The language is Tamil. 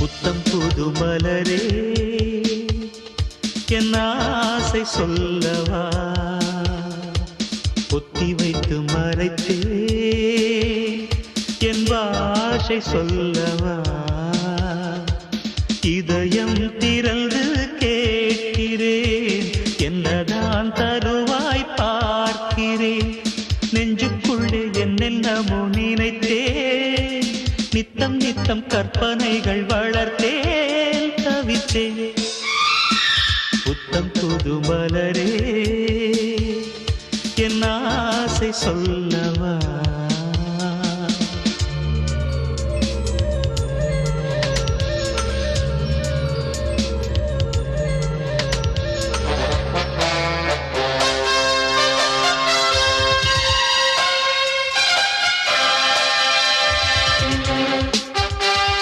புத்தம் புது மலரே என் ஆசை சொல்லவா பொத்தி வைத்து மறைத்தே என் பாஷை சொல்லவா இதயம் திறந்து கேட்கிறேன் என்னதான் தருவாய் பார்க்கிறேன் நெஞ்சுக்குள்ளே என்னென்னமோ நினைத்தேன் நித்தம் நித்தம் கற்பனைகள் வளர்த்தேன் தவித்தேன் புத்தம் புது மலரே என் ஆசை சொல்லவா